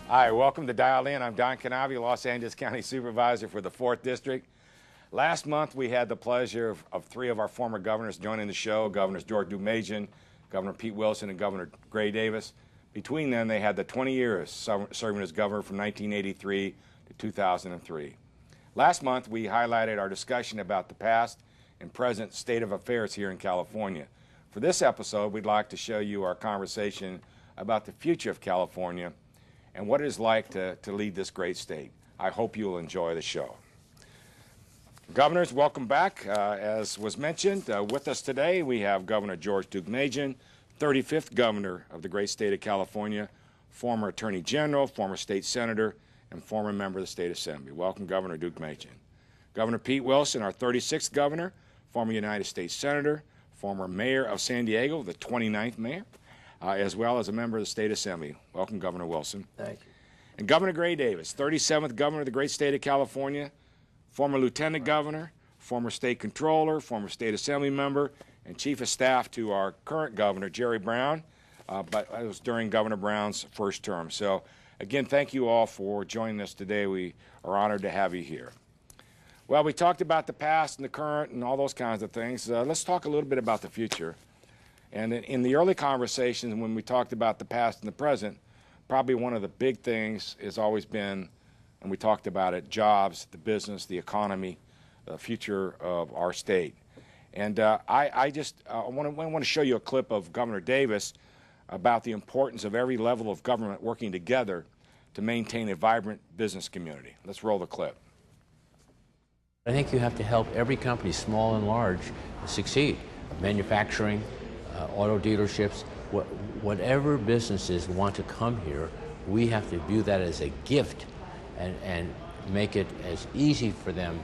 Hi, welcome to Dial In. I'm Don Knabe, Los Angeles County Supervisor for the 4th District. Last month, we had the pleasure of three of our former governors joining the show, Governors George Deukmejian, Governor Pete Wilson, and Governor Gray Davis. Between them, they had the 20 years serving as governor from 1983 to 2003. Last month, we highlighted our discussion about the past and present state of affairs here in California. For this episode, we'd like to show you our conversation about the future of California and what it is like to lead this great state. I hope you'll enjoy the show. Governors, welcome back. As was mentioned, with us today we have Governor George Deukmejian, 35th governor of the great state of California, former Attorney General, former state senator, and former member of the State Assembly. Welcome, Governor Deukmejian. Governor Pete Wilson, our 36th governor, former United States Senator, former mayor of San Diego, the 29th mayor, as well as a member of the State Assembly. Welcome, Governor Wilson. Thank you. And Governor Gray Davis, 37th governor of the great state of California, former lieutenant governor, former state controller, former state assembly member, and chief of staff to our current governor, Jerry Brown, but it was during Governor Brown's first term. So, again, thank you all for joining us today. We are honored to have you here. Well, we talked about the past and the current and all those kinds of things. Let's talk a little bit about the future. And in the early conversations, when we talked about the past and the present, probably one of the big things has always been, and we talked about it, jobs, the business, the economy, the future of our state. And I want to show you a clip of Governor Davis about the importance of every level of government working together to maintain a vibrant business community. Let's roll the clip. I think you have to help every company, small and large, succeed. Manufacturing, auto dealerships, whatever businesses want to come here, we have to view that as a gift and make it as easy for them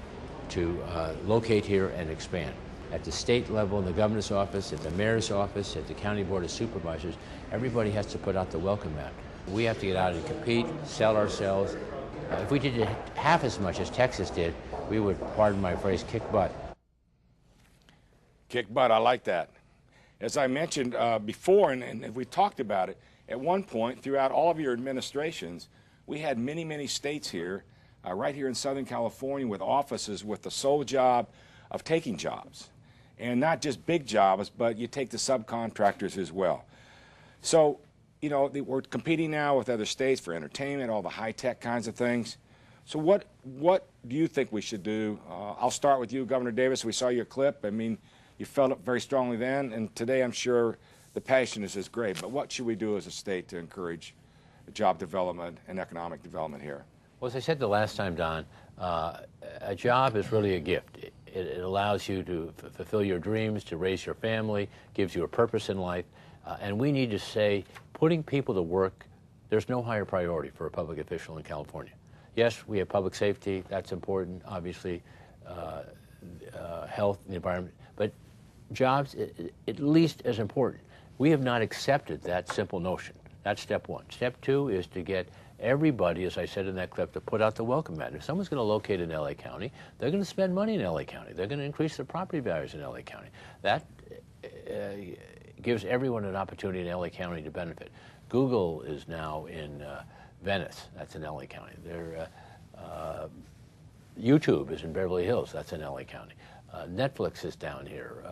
to locate here and expand. At the state level, in the governor's office, at the mayor's office, at the county board of supervisors, everybody has to put out the welcome mat. We have to get out and compete, sell ourselves. If we did it half as much as Texas did, we would, pardon my phrase, kick butt. Kick butt, I like that. As I mentioned before, and we talked about it, at one point throughout all of your administrations, we had many, many states here, right here in Southern California, with offices with the sole job of taking jobs. And not just big jobs, but you take the subcontractors as well. So, you know, we're competing now with other states for entertainment, all the high-tech kinds of things. So what do you think we should do? I'll start with you, Governor Davis. We saw your clip. I mean, you felt it very strongly then, and today I'm sure the passion is as great. But what should we do as a state to encourage job development and economic development here? Well, as I said the last time, Don, a job is really a gift. It allows you to fulfill your dreams, to raise your family, gives you a purpose in life. And we need to say, putting people to work, there's no higher priority for a public official in California. Yes, we have public safety. That's important, obviously, health, the environment. But jobs, at least as important. We have not accepted that simple notion. That's step one. Step two is to get everybody, as I said in that clip, to put out the welcome mat. If someone's going to locate in L.A. County, they're going to spend money in L.A. County. They're going to increase their property values in L.A. County. That gives everyone an opportunity in L.A. County to benefit. Google is now in Venice. That's in L.A. County. YouTube is in Beverly Hills. That's in L.A. County. Netflix is down here.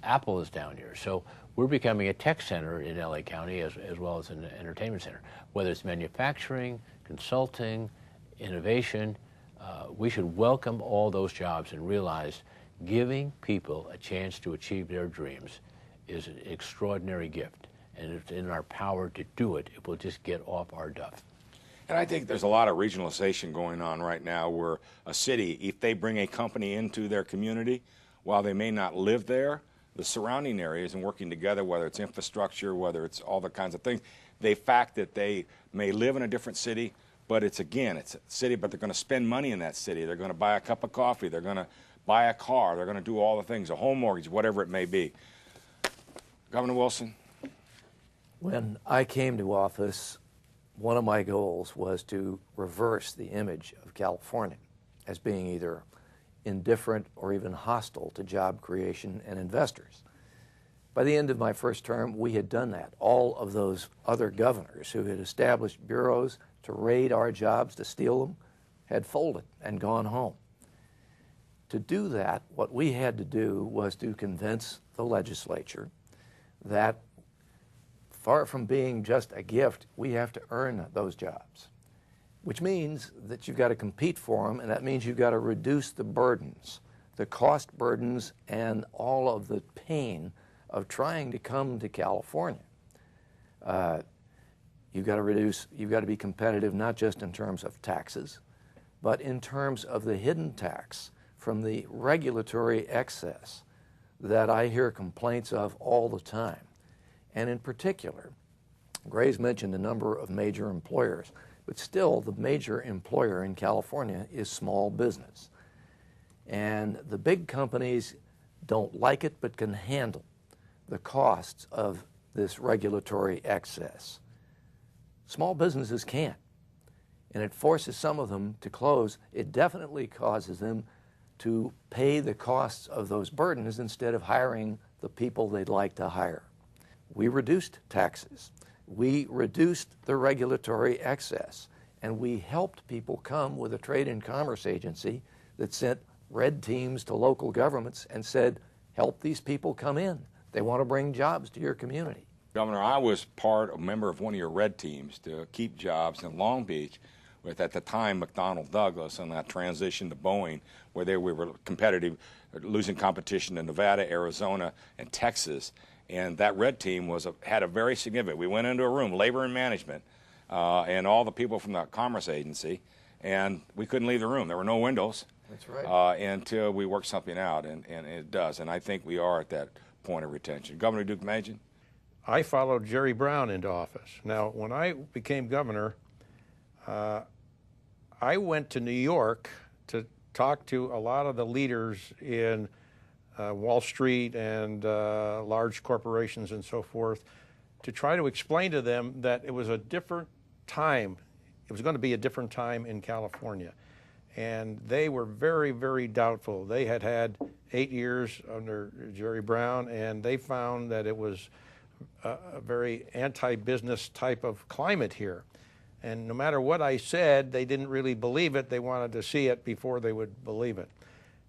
Apple is down here. So we're becoming a tech center in L.A. County as well as an entertainment center. Whether it's manufacturing, consulting, innovation, we should welcome all those jobs and realize giving people a chance to achieve their dreams is an extraordinary gift. And it's in our power to do it if we'll just get off our duff. And I think there's a lot of regionalization going on right now where a city, if they bring a company into their community, while they may not live there, the surrounding areas and working together, whether it's infrastructure, whether it's all the kinds of things, the fact that they may live in a different city, but it's a city, but they're going to spend money in that city. They're going to buy a cup of coffee. They're going to buy a car. They're going to do all the things, a home mortgage, whatever it may be. Governor Wilson? When I came to office, one of my goals was to reverse the image of California as being either indifferent or even hostile to job creation and investors. By the end of my first term, we had done that. All of those other governors who had established bureaus to raid our jobs, to steal them, had folded and gone home. To do that, what we had to do was to convince the legislature that far from being just a gift, we have to earn those jobs, which means that you've got to compete for them, and that means you've got to reduce the burdens, the cost burdens, and all of the pain of trying to come to California. You've got to be competitive not just in terms of taxes, but in terms of the hidden tax from the regulatory excess that I hear complaints of all the time. And in particular, Gray's mentioned a number of major employers, but still the major employer in California is small business. And the big companies don't like it but can handle the costs of this regulatory excess. Small businesses can't, and it forces some of them to close. It definitely causes them to pay the costs of those burdens instead of hiring the people they'd like to hire. We reduced taxes. We reduced the regulatory excess, and we helped people come with a trade and commerce agency that sent red teams to local governments and said, help these people come in. They want to bring jobs to your community. Governor, I was a member of one of your red teams to keep jobs in Long Beach with, at the time, McDonnell Douglas and that transition to Boeing, where we were competitive, losing competition to Nevada, Arizona, and Texas. And that red team had a very significant, we went into a room, labor and management, and all the people from the Commerce Agency, and we couldn't leave the room. There were no windows. That's right. Until we worked something out, and it does. And I think we are at that point of retention. Governor Deukmejian? I followed Jerry Brown into office. Now, when I became governor, I went to New York to talk to a lot of the leaders in Wall Street and large corporations and so forth to try to explain to them that it was a different time. It was going to be a different time in California. And they were very, very doubtful. They had had 8 years under Jerry Brown, and they found that it was a very anti-business type of climate here. And no matter what I said, they didn't really believe it. They wanted to see it before they would believe it.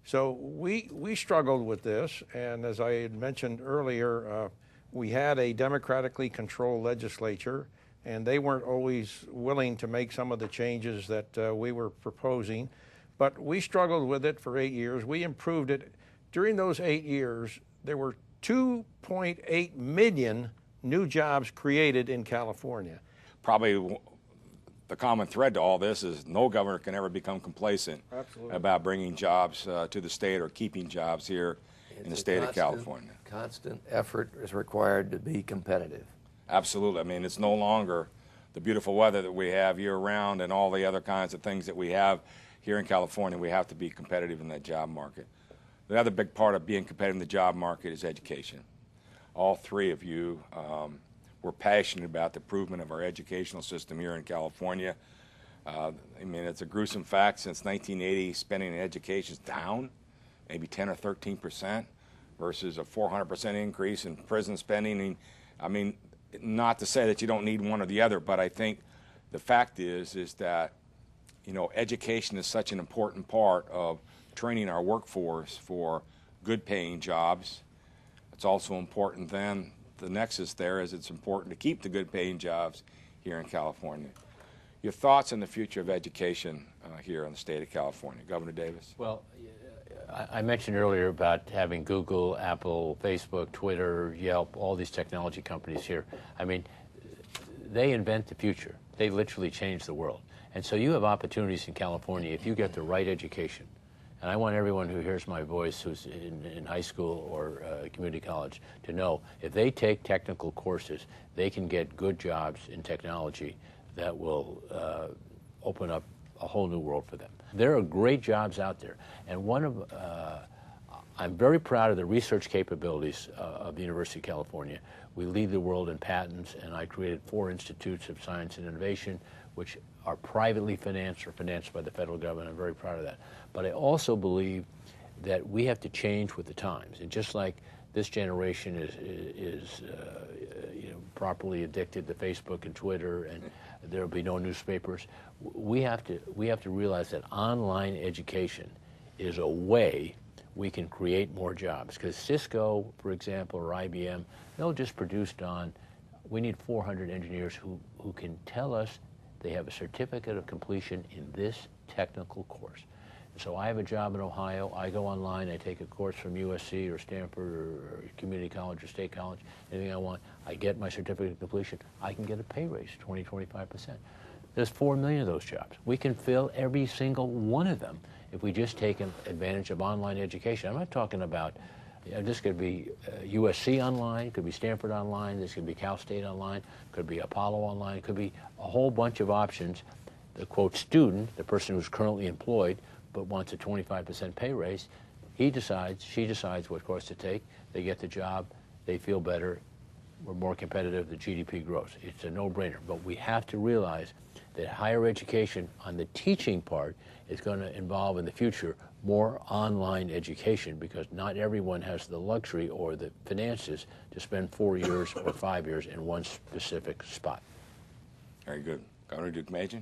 So we struggled with this, and as I had mentioned earlier, we had a democratically controlled legislature, and they weren't always willing to make some of the changes that we were proposing. But we struggled with it for 8 years. We improved it. During those 8 years, there were 2.8 million new jobs created in California. Probably the common thread to all this is no governor can ever become complacent about bringing jobs to the state or keeping jobs here in the state of California. Constant effort is required to be competitive. Absolutely. I mean, it's no longer the beautiful weather that we have year-round and all the other kinds of things that we have here in California. We have to be competitive in that job market. The other big part of being competitive in the job market is education. All three of you were passionate about the improvement of our educational system here in California. I mean, it's a gruesome fact. Since 1980, spending in education is down, maybe 10 or 13%, versus a 400% increase in prison spending. I mean, not to say that you don't need one or the other, but I think the fact is that, you know, education is such an important part of training our workforce for good-paying jobs. It's also important then, the nexus there is it's important to keep the good-paying jobs here in California. Your thoughts on the future of education here in the state of California, Governor Davis? Well, I mentioned earlier about having Google, Apple, Facebook, Twitter, Yelp, all these technology companies here. I mean, they invent the future. They literally change the world. And so you have opportunities in California if you get the right education. And I want everyone who hears my voice who's in high school or community college to know if they take technical courses, they can get good jobs in technology that will open up a whole new world for them. There are great jobs out there. And I'm very proud of the research capabilities of the University of California. We lead the world in patents, and I created 4 institutes of science and innovation, which are privately financed or financed by the federal government. I'm very proud of that. But I also believe that we have to change with the times. And just like this generation is properly addicted to Facebook and Twitter, and there will be no newspapers. We have to realize that online education is a way we can create more jobs. Because Cisco, for example, or IBM, they'll just produce, Don, we need 400 engineers who can tell us they have a certificate of completion in this technical course. So I have a job in Ohio, I go online, I take a course from USC or Stanford or community college or state college, anything I want, I get my certificate of completion, I can get a pay raise, 20–25%. There's 4 million of those jobs. We can fill every single one of them if we just take advantage of online education. I'm not talking about, this could be USC online, could be Stanford online, this could be Cal State online, could be Apollo online, could be a whole bunch of options. The quote student, the person who's currently employed, but wants a 25% pay raise, she decides what course to take, they get the job, they feel better, we're more competitive, the GDP grows. It's a no-brainer, but we have to realize that higher education on the teaching part is going to involve in the future more online education, because not everyone has the luxury or the finances to spend 4 years or 5 years in one specific spot. Very good. Governor Deukmejian?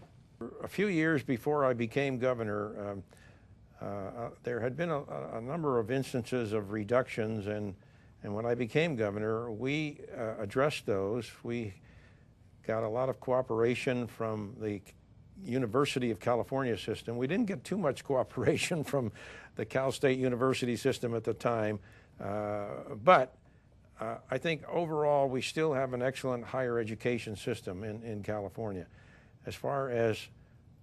A few years before I became governor, there had been a number of instances of reductions, and when I became governor, we addressed those. We got a lot of cooperation from the University of California system. We didn't get too much cooperation from the Cal State University system at the time, but I think overall we still have an excellent higher education system in California. As far as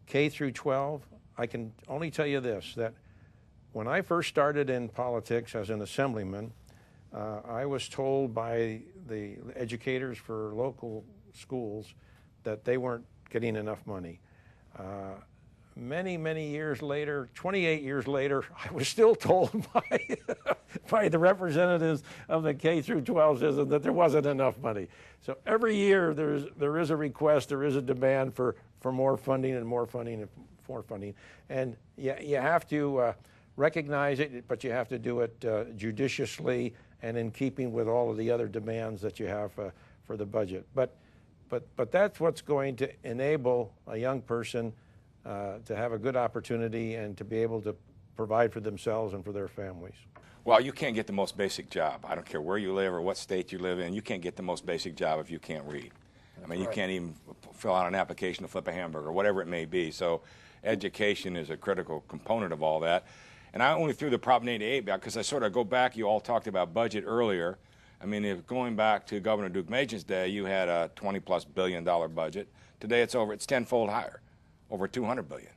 K through 12, I can only tell you this, that when I first started in politics as an assemblyman, I was told by the educators for local schools that they weren't getting enough money. Many years later, 28 years later, I was still told by the representatives of the K through 12 system that there wasn't enough money. So every year there is a request, there is a demand for more funding and more funding and more funding. And you have to recognize it, but you have to do it judiciously and in keeping with all of the other demands that you have for the budget. But that's what's going to enable a young person to have a good opportunity and to be able to provide for themselves and for their families. Well, you can't get the most basic job. I don't care where you live or what state you live in. You can't get the most basic job if you can't read. I mean, you can't even fill out an application to flip a hamburger, whatever it may be. So education is a critical component of all that. And I only threw the Prop 88 back because I sort of go back. You all talked about budget earlier. I mean, if going back to Governor Deukmejian's day, you had a $20+ billion budget. Today it's tenfold higher, over $200 billion.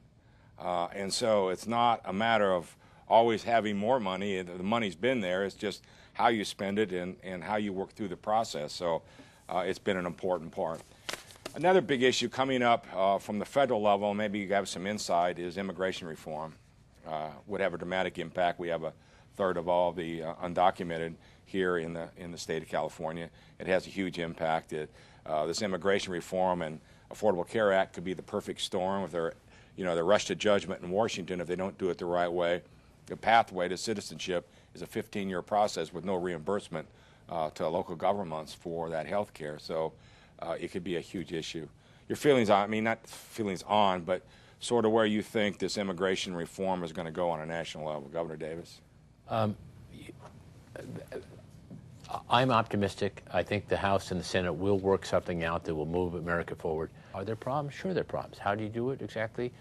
And so it's not a matter of always having more money. The money's been there. It's just how you spend it and how you work through the process. So it's been an important part. Another big issue coming up from the federal level, maybe you have some insight, is immigration reform. Would have a dramatic impact. We have a third of all the undocumented here in the state of California. It has a huge impact. This immigration reform and Affordable Care Act could be the perfect storm with their rush to judgment in Washington if they don't do it the right way. The pathway to citizenship is a 15-year process with no reimbursement to local governments for that health care. So it could be a huge issue. Your feelings on, I mean, not feelings on, but sort of where you think this immigration reform is going to go on a national level, Governor Davis? I'm optimistic. I think the House and the Senate will work something out that will move America forward. Are there problems? Sure, there are problems. How do you do it exactly?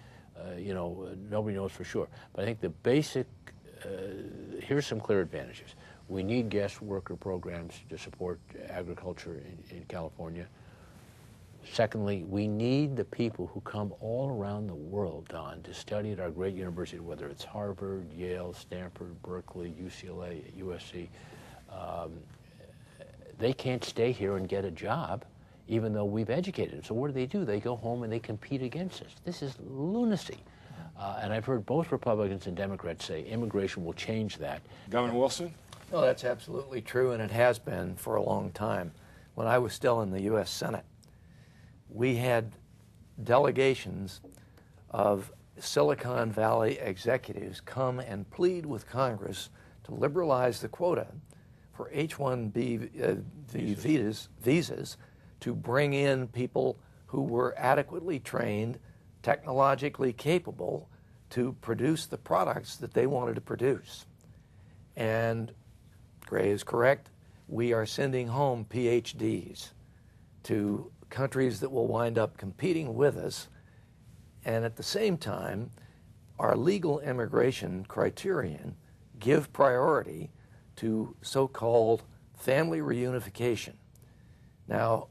Nobody knows for sure. But I think the basic, here's some clear advantages. We need guest worker programs to support agriculture in California. Secondly, we need the people who come all around the world, Don, to study at our great university, whether it's Harvard, Yale, Stanford, Berkeley, UCLA, USC. They can't stay here and get a job, even though we've educated them. So what do? They go home and they compete against us. This is lunacy. And I've heard both Republicans and Democrats say immigration will change that. Governor Wilson? No, that's absolutely true, and it has been for a long time. When I was still in the U.S. Senate, we had delegations of Silicon Valley executives come and plead with Congress to liberalize the quota for H-1B visas to bring in people who were adequately trained, technologically capable to produce the products that they wanted to produce. And Gray is correct. We are sending home PhDs to countries that will wind up competing with us. And at the same time, our legal immigration criterion give priority to so-called family reunification. Now,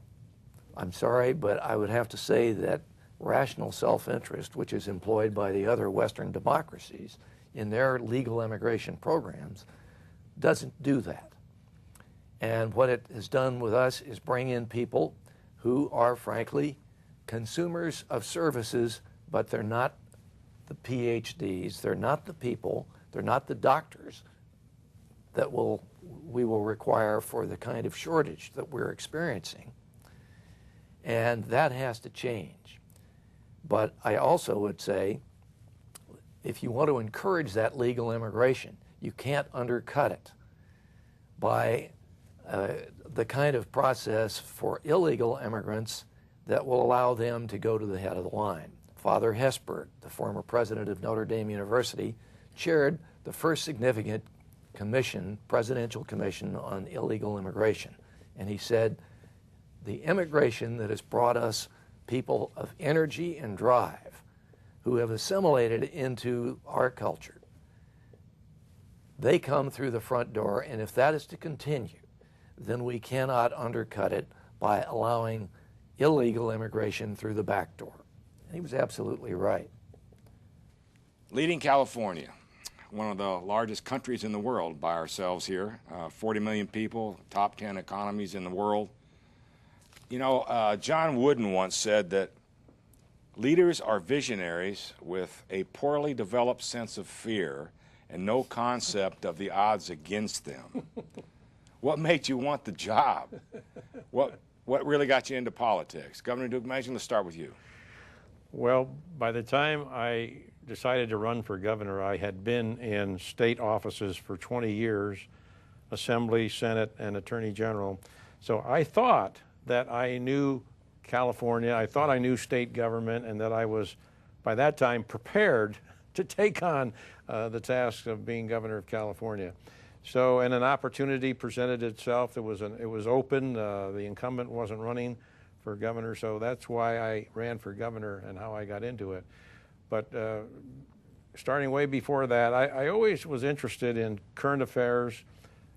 I'm sorry, but I would have to say that rational self-interest, which is employed by the other Western democracies in their legal immigration programs, doesn't do that. And what it has done with us is bring in people who are, frankly, consumers of services, but they're not the PhDs, they're not the people, they're not the doctors that we will require for the kind of shortage that we're experiencing. And that has to change. But I also would say, if you want to encourage that legal immigration, you can't undercut it by the kind of process for illegal immigrants that will allow them to go to the head of the line. Father Hesper, the former president of Notre Dame University, chaired the first significant commission, presidential commission on illegal immigration. And he said, the immigration that has brought us people of energy and drive who have assimilated into our culture, they come through the front door, and if that is to continue, then we cannot undercut it by allowing illegal immigration through the back door. And he was absolutely right. Leading California, one of the largest countries in the world by ourselves here, 40 million people, top 10 economies in the world. You know, John Wooden once said that leaders are visionaries with a poorly developed sense of fear and no concept of the odds against them. What made you want the job? What really got you into politics? Governor Deukmejian, let's start with you. Well, by the time I decided to run for governor, I had been in state offices for 20 years, Assembly, Senate, and Attorney General. So I thought that I knew California, I thought I knew state government, and that I was, by that time, prepared to take on the task of being governor of California. So, and an opportunity presented itself. It was open. The incumbent wasn't running for governor, so that's why I ran for governor and how I got into it. But starting way before that, I always was interested in current affairs.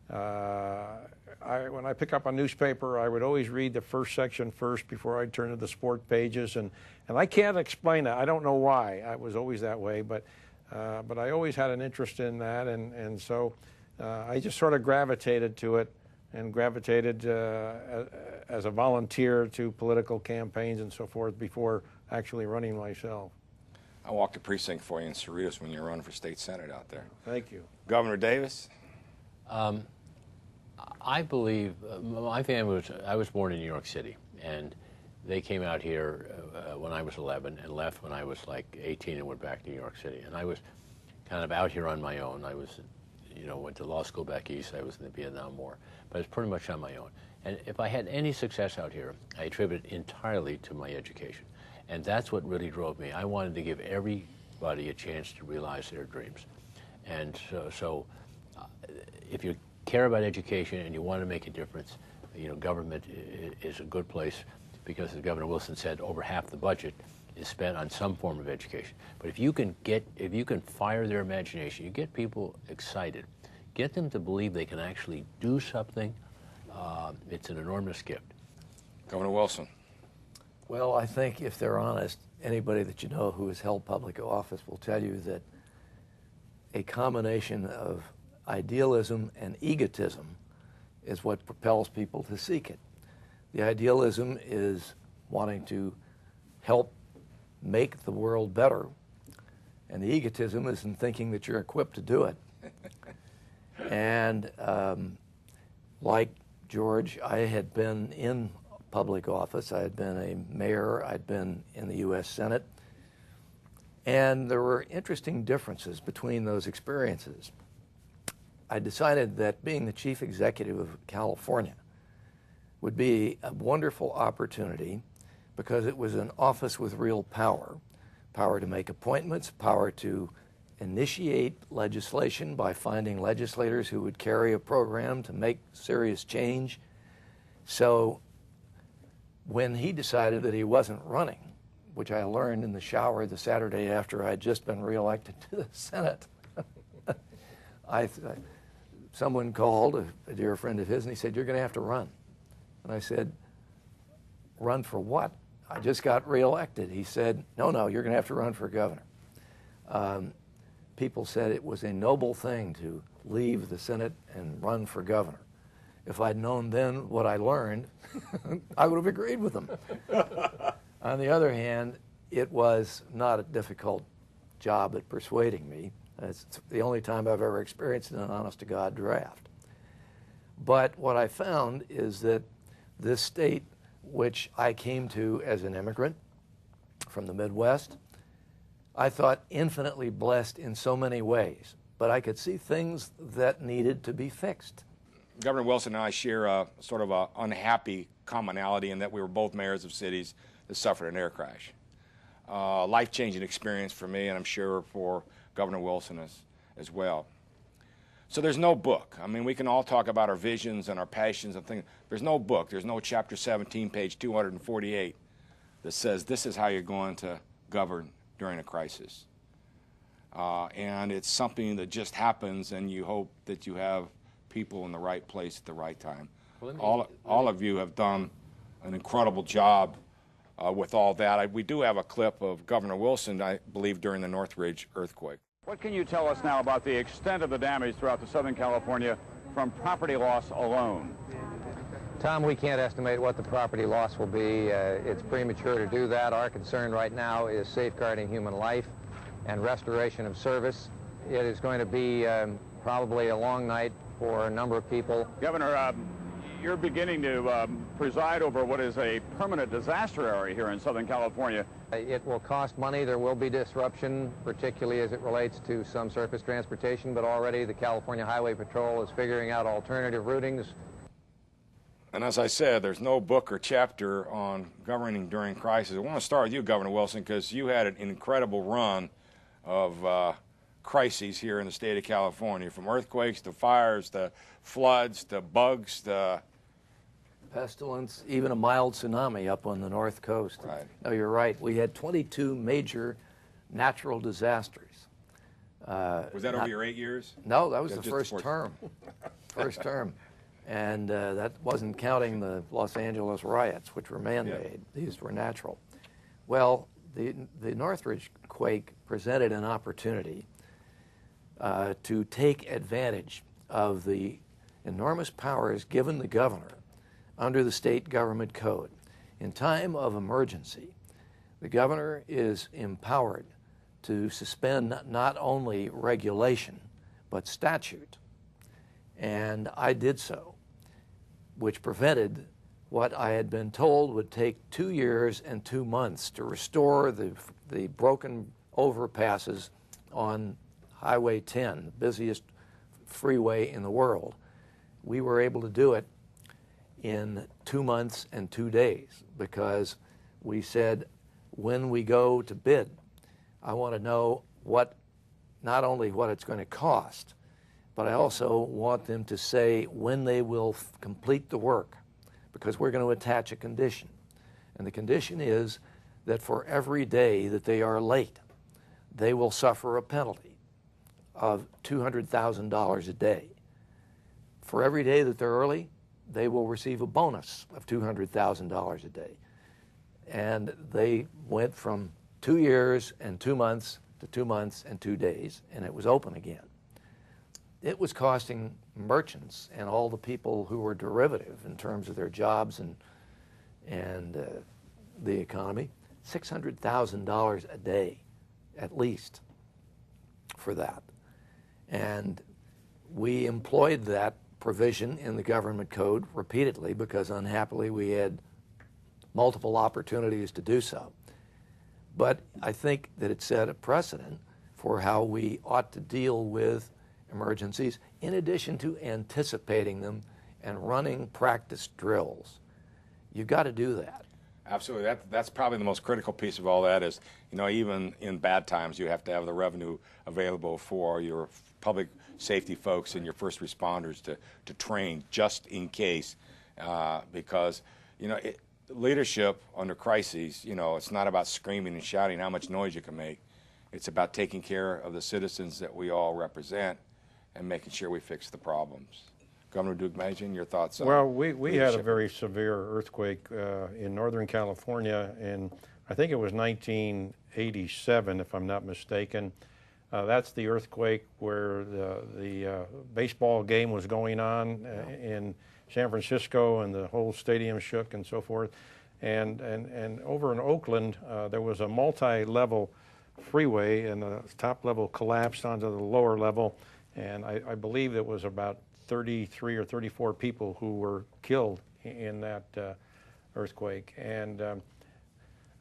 When I pick up a newspaper, I would always read the first section first before I'd turn to the sport pages, and I can't explain that. I don't know why. I was always that way, but I always had an interest in that, and so I just sort of gravitated to it, and gravitated as a volunteer to political campaigns and so forth before actually running myself. I walked a precinct for you in Cerritos when you were running for state senate out there. Thank you. Governor Davis? I believe my family I was born in New York City, and they came out here when I was 11 and left when I was like 18 and went back to New York City. And I was kind of out here on my own. I was, went to law school back east. I was in the Vietnam War, but it's pretty much on my own. And if I had any success out here, I attribute it entirely to my education. And that's what really drove me. I wanted to give everybody a chance to realize their dreams. And so if you care about education and you want to make a difference, government is a good place, because as Governor Wilson said, over half the budget is spent on some form of education. But if you can fire their imagination, you get people excited, get them to believe they can actually do something, it's an enormous gift. Governor Wilson? Well, I think if they're honest, anybody that you know who has held public office will tell you that a combination of idealism and egotism is what propels people to seek it. The idealism is wanting to help make the world better, and the egotism is in thinking that you're equipped to do it. And like George, I had been in public office. I had been a mayor. I'd been in the U.S. Senate. And there were interesting differences between those experiences. I decided that being the chief executive of California would be a wonderful opportunity because it was an office with real power, power to make appointments, power to initiate legislation by finding legislators who would carry a program to make serious change. So when he decided that he wasn't running, which I learned in the shower the Saturday after I'd just been reelected to the Senate, someone called, a dear friend of his, and he said, "You're going to have to run." And I said, "Run for what? I just got reelected." He said, "No, no, you're going to have to run for governor." People said it was a noble thing to leave the Senate and run for governor. If I'd known then what I learned, I would have agreed with them. On the other hand, it was not a difficult job at persuading me. It's the only time I've ever experienced an honest-to-God draft. But what I found is that this state, which I came to as an immigrant from the Midwest, I thought infinitely blessed in so many ways, but I could see things that needed to be fixed. Governor Wilson and I share a sort of an unhappy commonality in that we were both mayors of cities that suffered an air crash. Life-changing experience for me, and I'm sure for Governor Wilson as well. So there's no book. I mean, we can all talk about our visions and our passions and things. There's no book. There's no chapter 17, page 248 that says this is how you're going to govern during a crisis. And it's something that just happens, and you hope that you have people in the right place at the right time. Well, all of you have done an incredible job with all that. We do have a clip of Governor Wilson, I believe, during the Northridge earthquake. What can you tell us now about the extent of the damage throughout the Southern California from property loss alone? Tom, we can't estimate what the property loss will be. It's premature to do that. Our concern right now is safeguarding human life and restoration of service. It is going to be probably a long night for a number of people. Governor, you're beginning to preside over what is a permanent disaster area here in Southern California. It will cost money. There will be disruption, particularly as it relates to some surface transportation, but already the California Highway Patrol is figuring out alternative routings. And as I said, there's no book or chapter on governing during crisis. I want to start with you, Governor Wilson, because you had an incredible run of crises here in the state of California, from earthquakes to fires to floods to bugs to pestilence, even a mild tsunami up on the north coast. Right. No, you're right. We had 22 major natural disasters. Was that over your 8 years? No, that was Just the first term. First term. And that wasn't counting the Los Angeles riots, which were man-made. Yeah. These were natural. Well, the Northridge quake presented an opportunity to take advantage of the enormous powers given the governor under the state government code. In time of emergency, the governor is empowered to suspend not only regulation, but statute. And I did so, which prevented what I had been told would take 2 years and 2 months to restore the broken overpasses on Highway 10, the busiest freeway in the world. We were able to do it in 2 months and 2 days because we said, when we go to bid, I want to know not only what it's going to cost, but I also want them to say when they will complete the work, because we're going to attach a condition. And the condition is that for every day that they are late, they will suffer a penalty of $200,000 a day. For every day that they're early, they will receive a bonus of $200,000 a day. And they went from 2 years and 2 months to 2 months and 2 days, and it was open again. It was costing merchants and all the people who were derivative in terms of their jobs and the economy $600,000 a day, at least, for that. And we employed that provision in the government code repeatedly because unhappily we had multiple opportunities to do so. But I think that it set a precedent for how we ought to deal with emergencies, in addition to anticipating them and running practice drills. You've got to do that. Absolutely. That's probably the most critical piece of all that is, even in bad times, you have to have the revenue available for your public safety folks and your first responders to train just in case, because, leadership under crises, it's not about screaming and shouting how much noise you can make. It's about taking care of the citizens that we all represent and making sure we fix the problems. Governor Deukmejian, your thoughts on Well, we had a leadership? very severe earthquake in Northern California in, I think it was 1987, if I'm not mistaken. That's the earthquake where the baseball game was going on in San Francisco, and the whole stadium shook and so forth. And over in Oakland, there was a multi-level freeway, and the top level collapsed onto the lower level, and I believe it was about 33 or 34 people who were killed in that earthquake. And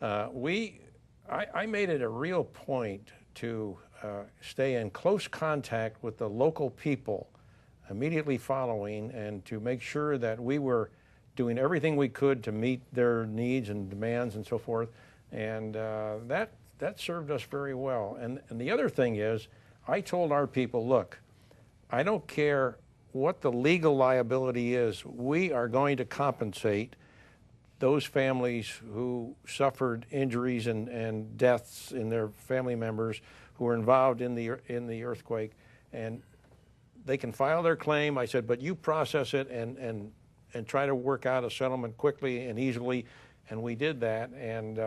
I made it a real point to stay in close contact with the local people immediately following, and to make sure that we were doing everything we could to meet their needs and demands and so forth. And that served us very well. And the other thing is, I told our people, look, I don't care what the legal liability is, we are going to compensate those families who suffered injuries and deaths in their family members who were involved in the earthquake. And they can file their claim. I said, but you process it and try to work out a settlement quickly and easily. And we did that. And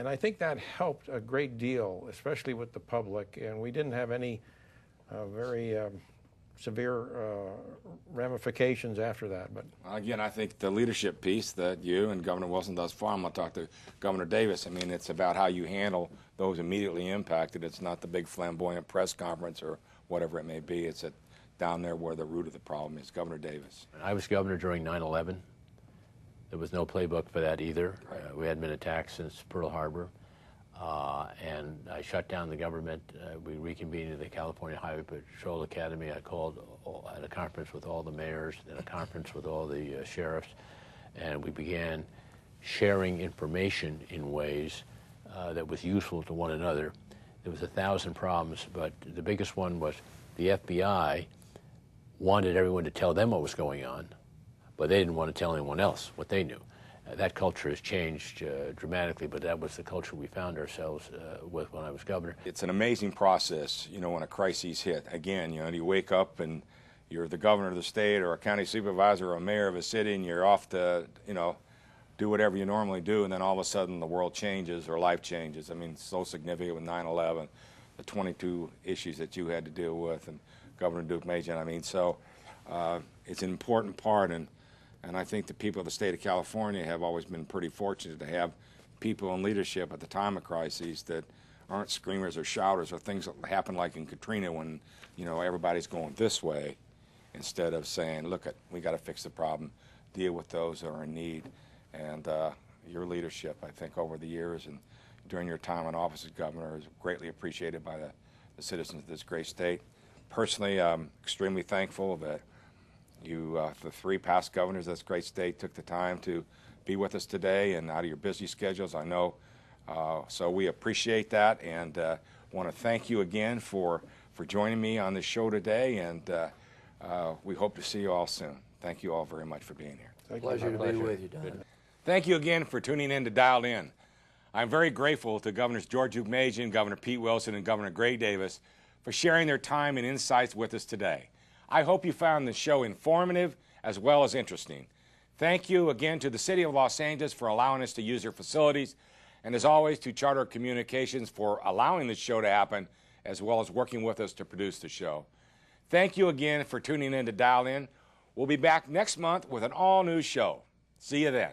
I think that helped a great deal, especially with the public. And we didn't have any very severe ramifications after that. But Again, I think the leadership piece that you and Governor Wilson does far. I'm going to talk to Governor Davis. I mean, it's about how you handle those immediately impacted. It's not the big flamboyant press conference or whatever it may be. It's down there where the root of the problem is. Governor Davis. I was governor during 9/11. There was no playbook for that either. Right. We hadn't been attacked since Pearl Harbor. And I shut down the government. We reconvened at the California Highway Patrol Academy. I called at a conference with all the mayors and a conference with all the sheriffs, and we began sharing information in ways that was useful to one another. There was 1,000 problems, but the biggest one was the FBI wanted everyone to tell them what was going on, but they didn't want to tell anyone else what they knew. That culture has changed dramatically, but that was the culture we found ourselves with when I was governor. It's an amazing process, when a crisis hit. Again, you wake up and you're the governor of the state or a county supervisor or a mayor of a city, and you're off to, do whatever you normally do, and then all of a sudden the world changes or life changes. I mean, it's so significant with 9/11, the 22 issues that you had to deal with, and Governor Deukmejian. I mean, so it's an important part, and I think the people of the state of California have always been pretty fortunate to have people in leadership at the time of crises that aren't screamers or shouters or things that happen like in Katrina when, everybody's going this way, instead of saying, look, we got to fix the problem, deal with those that are in need. And your leadership, I think, over the years and during your time in office as governor is greatly appreciated by the citizens of this great state. Personally, I'm extremely thankful that you, the three past governors of this great state, took the time to be with us today and out of your busy schedules, I know. So we appreciate that, and want to thank you again for joining me on this show today, and we hope to see you all soon. Thank you all very much for being here. Pleasure to be with you, Don. Thank you again for tuning in to Dialed In. I'm very grateful to Governors George Deukmejian, Governor Pete Wilson, and Governor Gray Davis for sharing their time and insights with us today. I hope you found the show informative as well as interesting. Thank you again to the City of Los Angeles for allowing us to use their facilities, and as always to Charter Communications for allowing this show to happen, as well as working with us to produce the show. Thank you again for tuning in to Dial In. We'll be back next month with an all-new show. See you then.